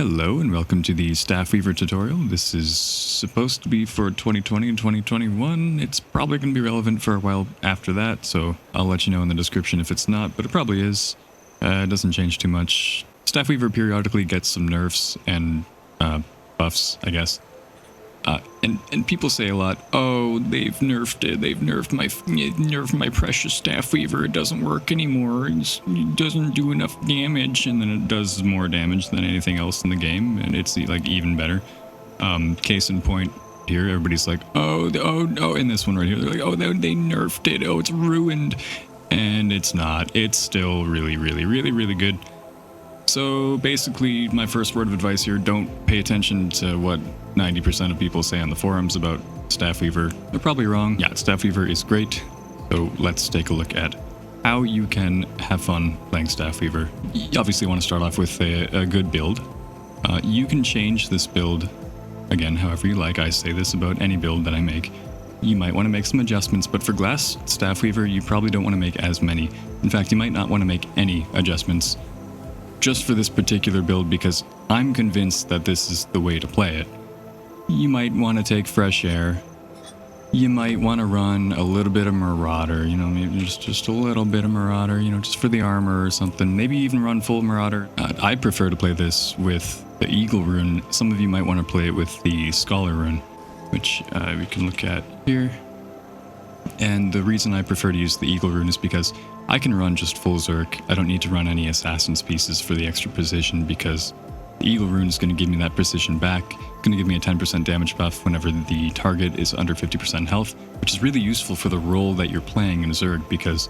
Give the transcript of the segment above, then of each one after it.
Hello and welcome to the Staff Weaver tutorial. This is supposed to be for 2020 and 2021. It's probably going to be relevant for a while after that, so I'll let you know in the description if it's not, but it probably is. It doesn't change too much. Staff Weaver periodically gets some nerfs and buffs, I guess. And people say a lot, oh, they've nerfed it, they've nerfed my precious Staff Weaver, it doesn't work anymore, it doesn't do enough damage, and then it does more damage than anything else in the game, and it's like even better. Case in point here, everybody's like, oh, in this one right here, they're like, oh, they nerfed it, oh, it's ruined, and it's not, it's still really good. So basically, my first word of advice here, don't pay attention to what 90% of people say on the forums about Staff Weaver. They're probably wrong. Yeah, Staff Weaver is great. So let's take a look at how you can have fun playing Staff Weaver. You obviously want to start off with a good build. You can change this build, again, however you like. I say this about any build that I make. You might want to make some adjustments, but for Glass Staff Weaver, you probably don't want to make as many. In fact, you might not want to make any adjustments just for this particular build, because I'm convinced that this is the way to play it. You might want to take Fresh Air. You might want to run a little bit of Marauder, you know, maybe just a little bit of Marauder, you know, just for the armor or something. Maybe even run full Marauder. I prefer to play this with the Eagle Rune. Some of you might want to play it with the Scholar Rune, which we can look at here. And the reason I prefer to use the Eagle Rune is because I can run just full Zerg. I don't need to run any Assassin's pieces for the extra precision, because the Eagle Rune is going to give me that precision back. It's going to give me a 10% damage buff whenever the target is under 50% health, which is really useful for the role that you're playing in Zerg, because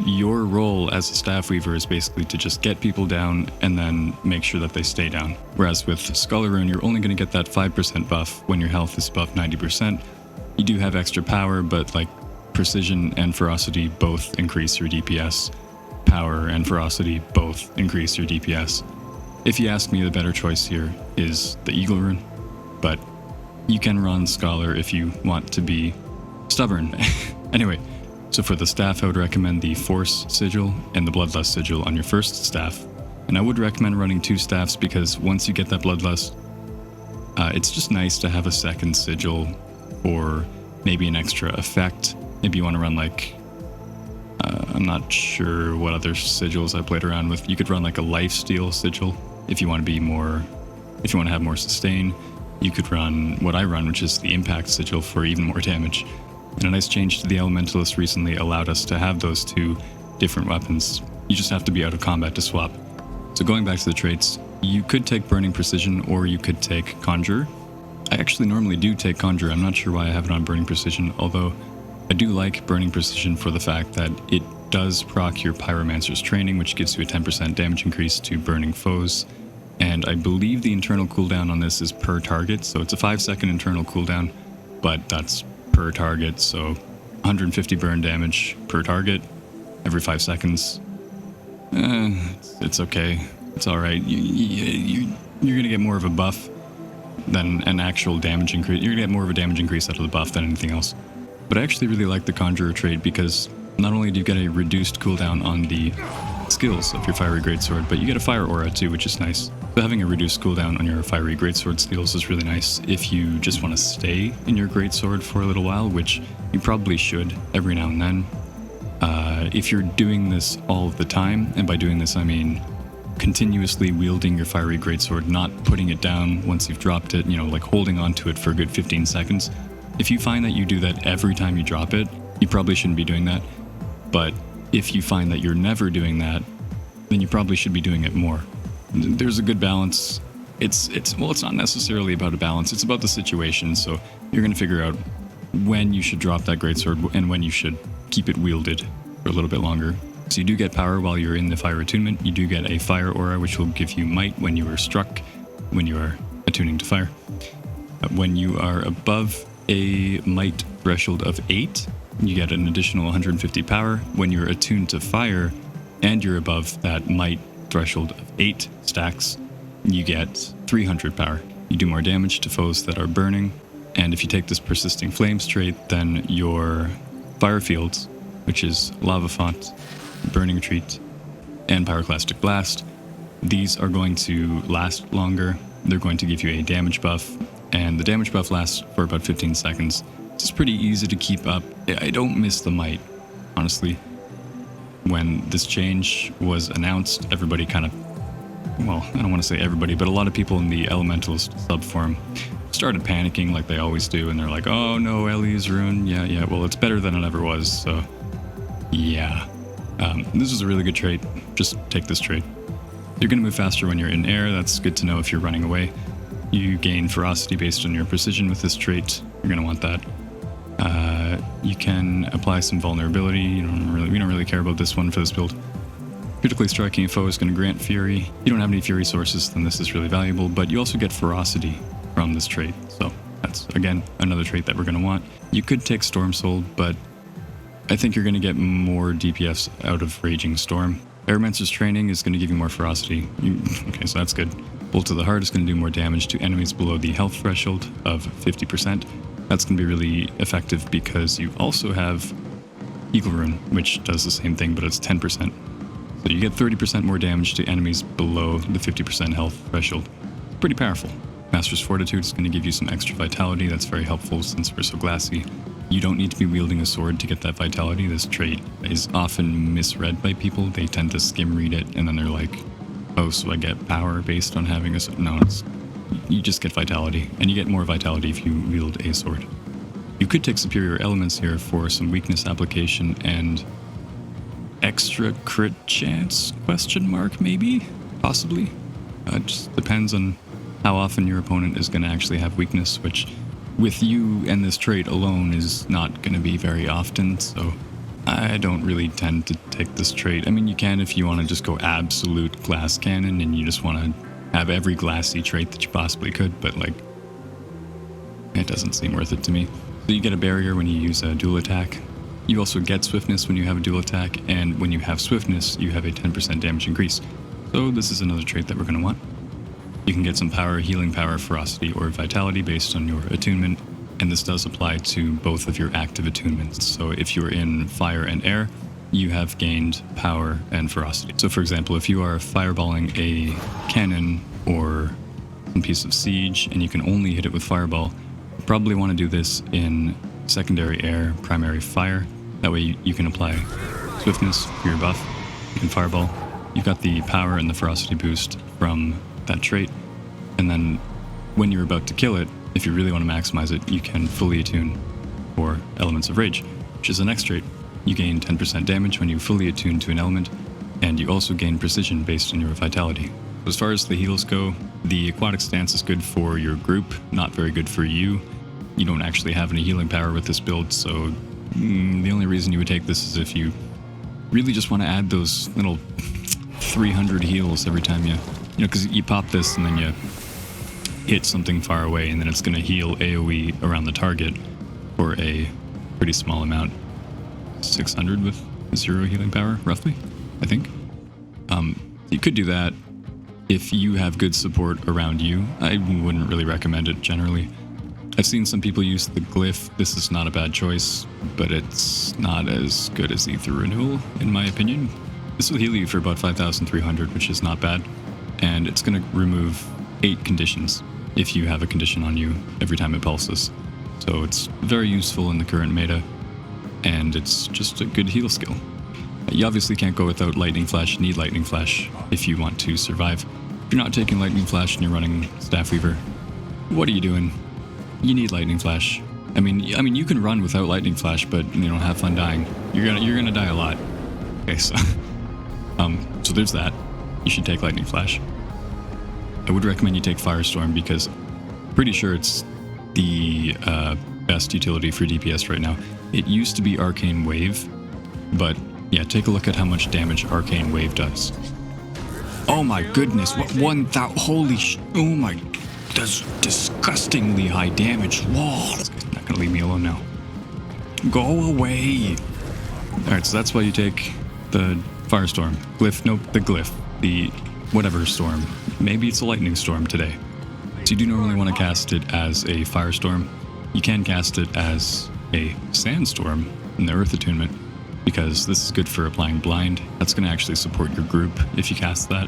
your role as a Staff Weaver is basically to just get people down and then make sure that they stay down. Whereas with Scholar Rune, you're only going to get that 5% buff when your health is above 90%. You do have extra power, but like precision and ferocity both increase your DPS. Power and ferocity both increase your DPS. If you ask me, the better choice here is the Eagle Rune, but you can run Scholar if you want to be stubborn. Anyway, so for the staff, I would recommend the Force Sigil and the Bloodlust Sigil on your first staff, and I would recommend running 2 staffs, because once you get that Bloodlust, it's just nice to have a second sigil or maybe an extra effect. Maybe you want to run like, I'm not sure what other sigils I played around with. You could run like a lifesteal sigil if you want to be more, if you want to have more sustain. You could run what I run, which is the impact sigil for even more damage. And a nice change to the Elementalist recently allowed us to have those 2 different weapons. You just have to be out of combat to swap. So going back to the traits, you could take Burning Precision or you could take Conjure. I actually normally do take Conjure. I'm not sure why I have it on Burning Precision, although I do like Burning Precision for the fact that it does proc your Pyromancer's training, which gives you a 10% damage increase to burning foes. And I believe the internal cooldown on this is per target, so it's a 5-second internal cooldown, but that's per target, so 150 burn damage per target every 5 seconds. It's okay. It's alright. You're going to get more of a buff than an actual damage increase. You're going to get more of a damage increase out of the buff than anything else. But I actually really like the Conjurer trait, because not only do you get a reduced cooldown on the skills of your Fiery Greatsword, but you get a Fire Aura too, which is nice. So having a reduced cooldown on your Fiery Greatsword skills is really nice if you just want to stay in your Greatsword for a little while, which you probably should every now and then. If you're doing this all the time, and by doing this I mean continuously wielding your Fiery Greatsword, not putting it down once you've dropped it, you know, like holding onto it for a good 15 seconds. If you find that you do that every time you drop it, you probably shouldn't be doing that. But if you find that you're never doing that, then you probably should be doing it more. There's a good balance. It's not necessarily about a balance, it's about the situation. So you're going to figure out when you should drop that greatsword and when you should keep it wielded for a little bit longer. So you do get power while you're in the fire attunement. You do get a fire aura, which will give you might when you are struck, when you are attuning to fire. When you are above a might threshold of 8, you get an additional 150 power. When you're attuned to fire and you're above that might threshold of 8 stacks, you get 300 power. You do more damage to foes that are burning, and if you take this Persisting Flames trait, then your fire fields, which is Lava Font, Burning Retreat, and Pyroclastic Blast, these are going to last longer. they're going to give you a damage buff, and the damage buff lasts for about 15 seconds. It's pretty easy to keep up. I don't miss the might, honestly. When this change was announced, everybody kind of, well, I don't want to say everybody, but a lot of people in the Elementalist subforum started panicking like they always do, and they're like, oh no, Ellie's Rune. Yeah, well, it's better than it ever was, so yeah. This is a really good trait. Just take this trait. You're going to move faster when you're in air. That's good to know if you're running away. You gain ferocity based on your precision with this trait. You're going to want that. You can apply some vulnerability. We don't really care about this one for this build. Critically striking a foe is going to grant fury. You don't have any fury sources, then this is really valuable, but you also get ferocity from this trait. So that's, again, another trait that we're going to want. You could take Storm Soul, but I think you're going to get more DPS out of Raging Storm. Airmancer's Training is going to give you more ferocity. Okay, so that's good. Bolt to the Heart is going to do more damage to enemies below the health threshold of 50%. That's going to be really effective because you also have Eagle Rune, which does the same thing, but it's 10%. So you get 30% more damage to enemies below the 50% health threshold. Pretty powerful. Master's Fortitude is going to give you some extra vitality. That's very helpful since we're so glassy. You don't need to be wielding a sword to get that vitality. This trait is often misread by people. They tend to skim read it, and then they're like, oh, so I get power based on having a sword. No, you just get vitality, and you get more vitality if you wield a sword. You could take Superior Elements here for some weakness application and extra crit chance, question mark, maybe? Possibly? It just depends on how often your opponent is going to actually have weakness, which with you and this trait alone is not going to be very often, so I don't really tend to take this trait. I mean, you can if you want to just go absolute glass cannon and you just want to have every glassy trait that you possibly could, but like, it doesn't seem worth it to me. So you get a barrier when you use a dual attack. You also get swiftness when you have a dual attack, and when you have swiftness, you have a 10% damage increase. So this is another trait that we're going to want. You can get some power, healing power, ferocity, or vitality based on your attunement, and this does apply to both of your active attunements. So if you're in fire and air, you have gained power and ferocity. So for example, if you are fireballing a cannon or some piece of siege, and you can only hit it with fireball, you probably want to do this in secondary air, primary fire. That way you can apply swiftness for your buff. You can fireball. You've got the power and the ferocity boost from that trait, and then when you're about to kill it, if you really want to maximize it, you can fully attune for Elements of Rage, which is the next trait. You gain 10% damage when you fully attune to an element, and you also gain precision based on your vitality. As far as the heals go, the aquatic stance is good for your group, not very good for you. You don't actually have any healing power with this build, so the only reason you would take this is if you really just want to add those little 300 heals every time you know, because you pop this and then you hit something far away, and then it's going to heal AoE around the target for a pretty small amount. 600 with 0 healing power, roughly, I think. You could do that if you have good support around you. I wouldn't really recommend it generally. I've seen some people use the glyph. This is not a bad choice, but it's not as good as Ether Renewal, in my opinion. This will heal you for about 5,300, which is not bad. And it's going to remove 8 conditions if you have a condition on you every time it pulses. So it's very useful in the current meta, and it's just a good heal skill. You obviously can't go without Lightning Flash. You need Lightning Flash if you want to survive. If you're not taking Lightning Flash and you're running Staff Weaver, what are you doing? You need Lightning Flash. I mean, you can run without Lightning Flash, but have fun dying. You're gonna die a lot. Okay, so so there's that. You should take Lightning Flash. I would recommend you take Firestorm because I'm pretty sure it's the best utility for DPS right now. It used to be Arcane Wave, but yeah, take a look at how much damage Arcane Wave does. Oh my goodness, what 1,000, holy oh my, does disgustingly high damage. Whoa, this guy's not gonna leave me alone now. Go away. Alright, so that's why you take the Firestorm. Glyph, nope, the Glyph. The whatever storm. Maybe it's a lightning storm today. So you do normally want to cast it as a firestorm. You can cast it as a sandstorm in the earth attunement, because this is good for applying blind. That's going to actually support your group if you cast that.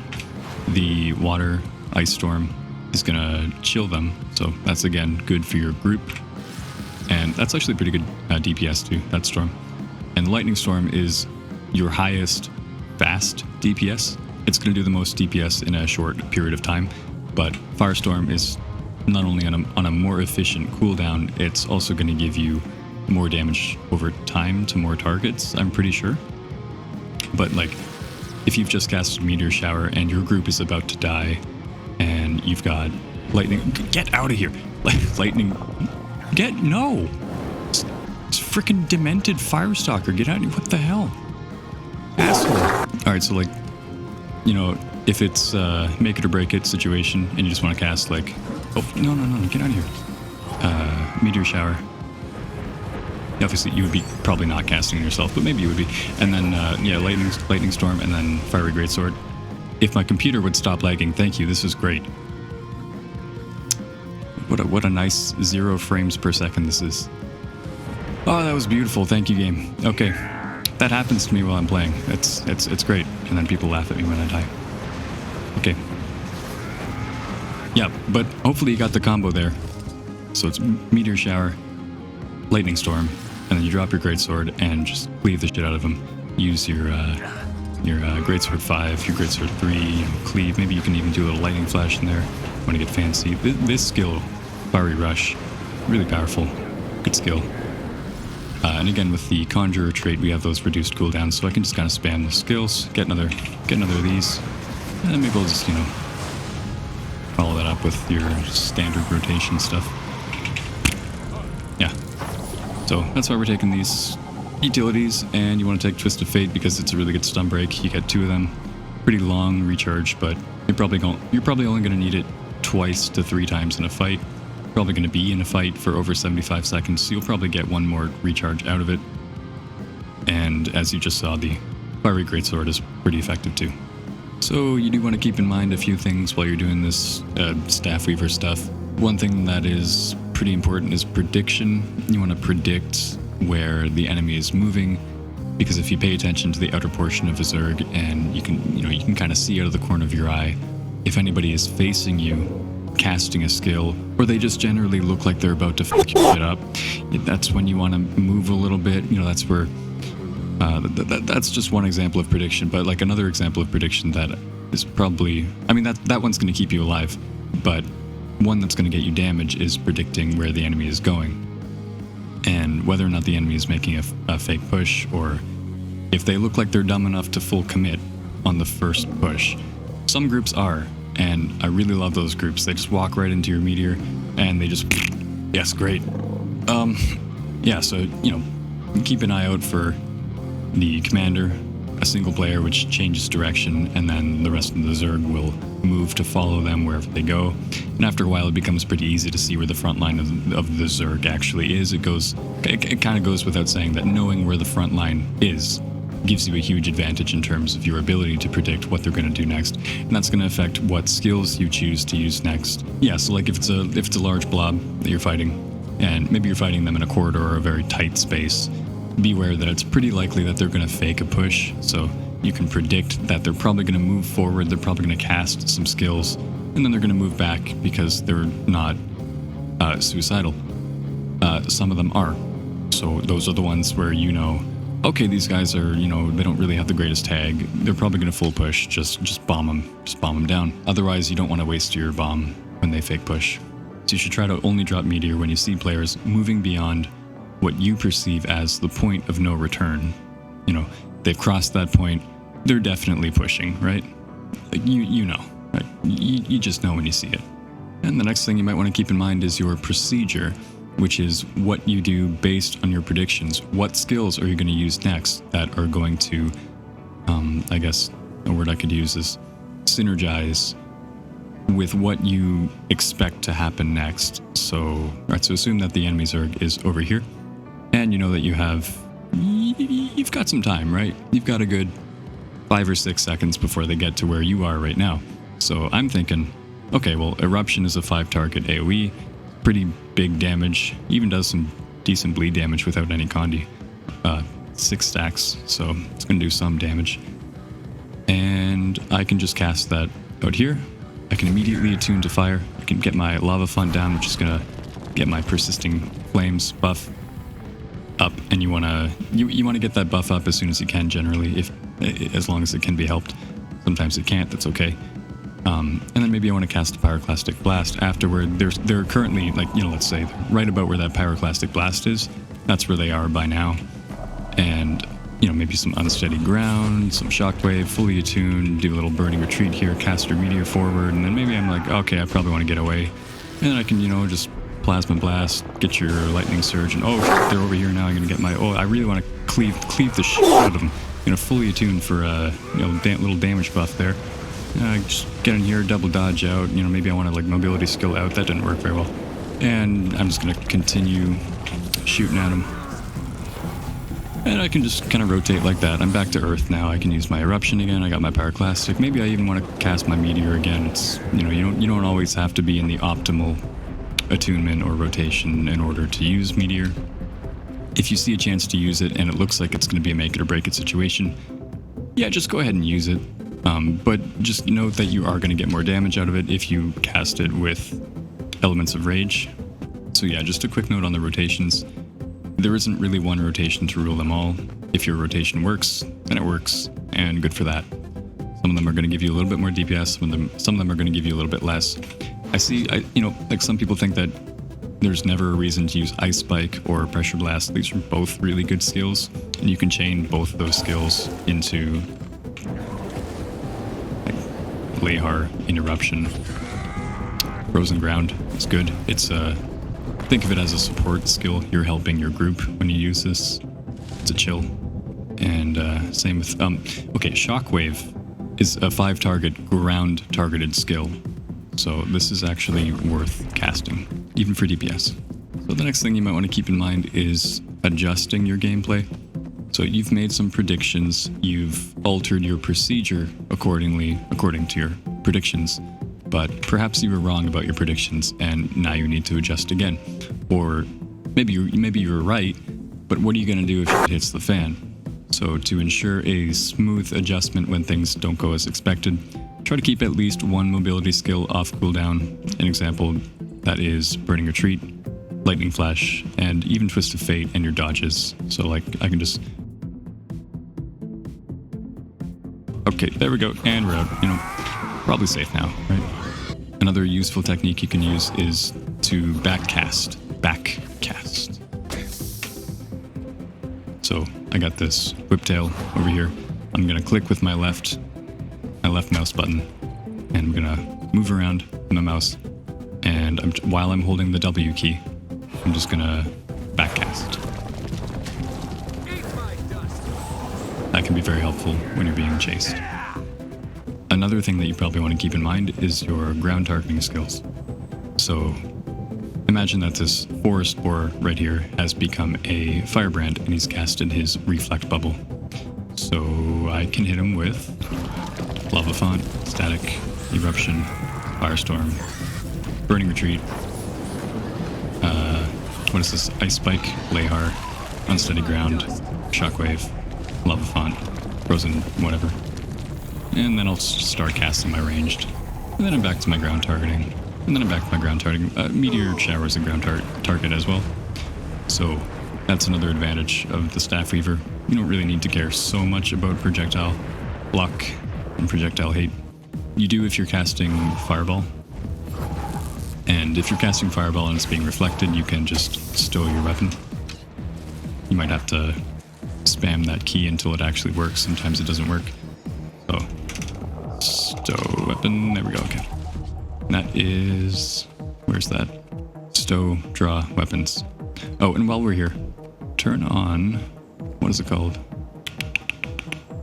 The water ice storm is going to chill them. So that's, again, good for your group. And that's actually pretty good DPS too, that storm. And Lightning Storm is your highest fast DPS. It's going to do the most DPS in a short period of time. But Firestorm is not only on a more efficient cooldown, it's also going to give you more damage over time to more targets, I'm pretty sure. But like, if you've just casted Meteor Shower and your group is about to die, and you've got Lightning... Get out of here! Lightning... No! It's freaking demented Firestalker. Get out of here. What the hell? Asshole. Alright, so like, you know, if it's make it or break it situation, and you just want to cast like... Oh, no, get out of here. Meteor Shower. Obviously, you would be probably not casting it yourself, but maybe you would be. And then, yeah, Lightning Storm, and then Fiery Greatsword. If my computer would stop lagging, thank you. This is great. What a nice 0 frames per second this is. Oh, that was beautiful. Thank you, game. Okay, that happens to me while I'm playing. It's great. And then people laugh at me when I die. Okay. Yeah, but hopefully you got the combo there. So it's Meteor Shower, Lightning Storm, and then you drop your Greatsword and just cleave the shit out of them. Use your Greatsword 5, your Greatsword 3, cleave. Maybe you can even do a little Lightning Flash in there. Want to get fancy. This skill, Fiery Rush, really powerful. Good skill. And again, with the Conjurer trait, we have those reduced cooldowns, so I can just kind of spam the skills, get another of these, and then maybe I'll just, you know, follow that up with your standard rotation stuff. Yeah. So that's why we're taking these utilities, and you want to take Twist of Fate because it's a really good stun break. You get 2 of them. Pretty long recharge, but you're probably only going to need it twice to 3 times in a fight. Probably going to be in a fight for over 75 seconds, so you'll probably get 1 more recharge out of it. And as you just saw, the Fiery Greatsword is pretty effective too. So you do want to keep in mind a few things while you're doing this Staff Weaver stuff. One thing that is pretty important is prediction. You want to predict where the enemy is moving, because if you pay attention to the outer portion of a Zerg and you can kind of see out of the corner of your eye if anybody is facing you casting a skill, or they just generally look like they're about to fuck your shit up, that's when you want to move a little bit. You know, that's where that's just one example of prediction. But like another example of prediction that is probably, I mean, that one's going to keep you alive, but one that's going to get you damage is predicting where the enemy is going and whether or not the enemy is making a fake push, or if they look like they're dumb enough to full commit on the first push. Some groups are, and I really love those groups. They just walk right into your Meteor and they just, yes, great. Yeah, so, you know, keep an eye out for the commander, a single player which changes direction, and then the rest of the Zerg will move to follow them wherever they go. And after a while, it becomes pretty easy to see where the front line of the Zerg actually is. It kind of goes without saying that knowing where the front line is gives you a huge advantage in terms of your ability to predict what they're going to do next, and that's going to affect what skills you choose to use next. Yeah, so like if it's a large blob that you're fighting, and maybe you're fighting them in a corridor or a very tight space, beware that it's pretty likely that they're going to fake a push. So you can predict that they're probably going to move forward, they're probably going to cast some skills, and then they're going to move back because they're not suicidal. Some of them are. So those are the ones where you know, okay, these guys are, you know, they don't really have the greatest tag. They're probably going to full push. Just bomb them. Just bomb them down. Otherwise, you don't want to waste your bomb when they fake push. So you should try to only drop Meteor when you see players moving beyond what you perceive as the point of no return. You know, they've crossed that point. They're definitely pushing, right? Like you know, right? You just know when you see it. And the next thing you might want to keep in mind is your procedure, which is what you do based on your predictions. What skills are you going to use next that are going to, I guess a word I could use is synergize with what you expect to happen next. So, right, so assume that the enemy Zerg is over here, and you know that you've got some time, right? You've got a good 5 or 6 seconds before they get to where you are right now. So I'm thinking, okay, well, Eruption is a 5-target AoE, pretty big damage, even does some decent bleed damage without any condi. 6 stacks, so it's going to do some damage. And I can just cast that out here, I can immediately attune to fire. I can get my lava font down, which is gonna get my persisting flames buff up, and you wanna get that buff up as soon as you can. Generally, as long as it can be helped. Sometimes it can't. That's okay. And then maybe I want to cast a Pyroclastic Blast afterward. They're currently, like, you know, let's say right about where that Pyroclastic Blast is. That's where they are by now. And, you know, maybe some Unsteady Ground, some Shockwave, fully attuned, do a little Burning Retreat here, cast your Meteor forward, and then maybe I'm like, okay, I probably want to get away. And then I can, you know, just Plasma Blast, get your Lightning Surge, and oh, they're over here now. I'm going to get my, oh, I really want to cleave the shit out of them. You know, fully attuned for, you know, little damage buff there. Just get in here, double dodge out. You know, maybe I want to, like, mobility skill out. That didn't work very well. And I'm just going to continue shooting at him. And I can just kind of rotate like that. I'm back to Earth now. I can use my Eruption again. I got my Pyroclastic. Maybe I even want to cast my Meteor again. It's, you know, you don't always have to be in the optimal attunement or rotation in order to use Meteor. If you see a chance to use it and it looks like it's going to be a make it or break it situation, yeah, just go ahead and use it. But just note that you are going to get more damage out of it if you cast it with Elements of Rage. So yeah, just a quick note on the rotations. There isn't really one rotation to rule them all. If your rotation works, then it works, and good for that. Some of them are going to give you a little bit more DPS, some of them are going to give you a little bit less. You know, like some people think that there's never a reason to use Ice Spike or Pressure Blast. These are both really good skills, and you can chain both of those skills into like Lehar, Interruption. Frozen Ground is good. It's think of it as a support skill. You're helping your group when you use this. It's a chill. And same with okay, Shockwave is a 5-target ground targeted skill. So this is actually worth casting, even for DPS. So the next thing you might want to keep in mind is adjusting your gameplay. So you've made some predictions, you've altered your procedure according to your predictions, but perhaps you were wrong about your predictions and now you need to adjust again. Or maybe you were right, but what are you going to do if it hits the fan? So to ensure a smooth adjustment when things don't go as expected, try to keep at least one mobility skill off cooldown. An example, that is Burning Retreat, Lightning Flash, and even Twist of Fate and your dodges. So like I can just... Okay, there we go, and we're out. You know, probably safe now, right? Another useful technique you can use is to backcast. So I got this whiptail over here. I'm gonna click with my left mouse button, and I'm gonna move around with my mouse. And while I'm holding the W key, I'm just gonna backcast. That can be very helpful when you're being chased. Another thing that you probably want to keep in mind is your ground targeting skills. So imagine that this forest boar right here has become a firebrand and he's casted his reflect bubble. So I can hit him with Lava Font, Static, Eruption, Firestorm, Burning Retreat, what is this? Ice Spike, Lehar, Unsteady Ground, Shockwave, Lava Font, Frozen, whatever. And then I'll start casting my ranged. And then I'm back to my ground targeting. And then I'm back to my ground targeting. Meteor Shower is a ground target as well. So that's another advantage of the Staff Weaver. You don't really need to care so much about projectile block and projectile hate. You do if you're casting Fireball. And if you're casting Fireball and it's being reflected, you can just stow your weapon. You might have to spam that key until it actually works. Sometimes it doesn't work. So, stow weapon. There we go. Okay. And that is... Where's that? Stow, draw, weapons. Oh, and while we're here, turn on... What is it called?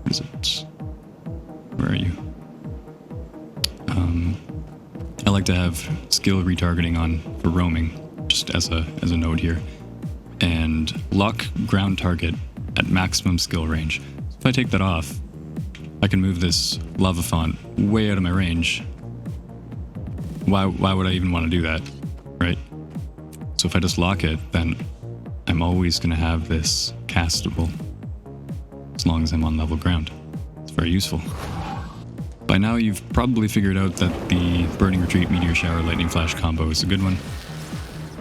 What is it? Where are you? I like to have skill retargeting on for roaming, just as a node here, and lock ground target at maximum skill range. So if I take that off, I can move this lava font way out of my range. Why would I even want to do that, right? So if I just lock it, then I'm always going to have this castable as long as I'm on level ground. It's very useful. By now you've probably figured out that the Burning Retreat, Meteor Shower, Lightning Flash combo is a good one.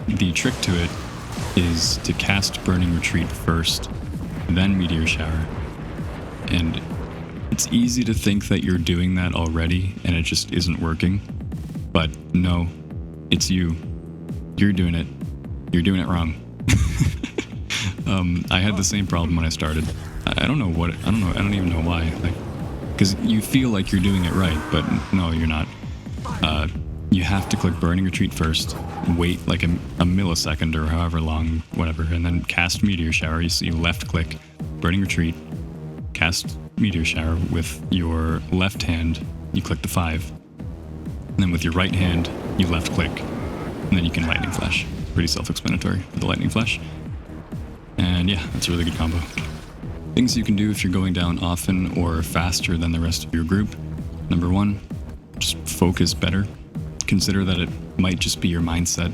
The trick to it is to cast Burning Retreat first, then Meteor Shower. And it's easy to think that you're doing that already and it just isn't working. But no, it's you. You're doing it. You're doing it wrong. I had the same problem when I started. I don't even know why. Like, because you feel like you're doing it right, but no, you're not. You have to click Burning Retreat first, wait like a millisecond or however long, whatever, and then cast Meteor Shower. You see left click, Burning Retreat, cast Meteor Shower with your left hand, you click the 5. And then with your right hand, you left click, and then you can Lightning Flash. Pretty self-explanatory for the Lightning Flash. And yeah, that's a really good combo. Things you can do if you're going down often or faster than the rest of your group. Number 1, just focus better. Consider that it might just be your mindset.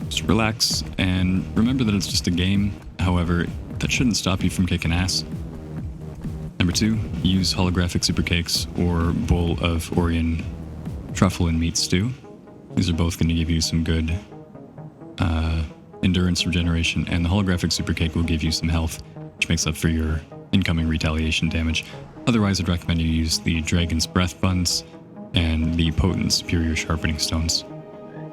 Just relax and remember that it's just a game. However, that shouldn't stop you from kicking ass. Number 2, use holographic super cakes or bowl of Orion truffle and meat stew. These are both going to give you some good endurance regeneration, and the holographic super cake will give you some health, which makes up for your incoming retaliation damage. Otherwise, I'd recommend you use the Dragon's Breath buns and the potent superior sharpening stones.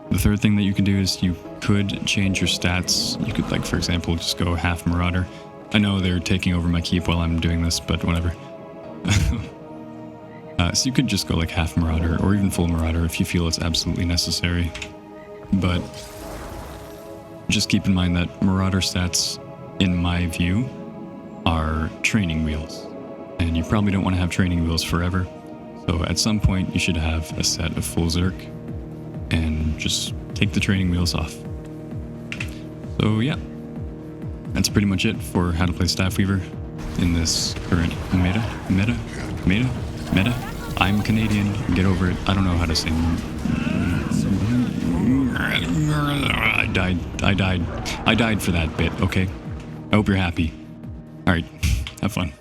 The third thing that you can do is you could change your stats. You could, like, for example, just go half Marauder. I know they're taking over my keep while I'm doing this, but whatever. So you could just go like half Marauder or even full Marauder if you feel it's absolutely necessary. But just keep in mind that Marauder stats, in my view, are training wheels. And you probably don't want to have training wheels forever. So at some point you should have a set of full Zerg and just take the training wheels off. So yeah, that's pretty much it for how to play Staff Weaver in this current meta. I'm Canadian, get over it. I don't know how to sing. I died for that bit, okay? I hope you're happy. Alright, have fun.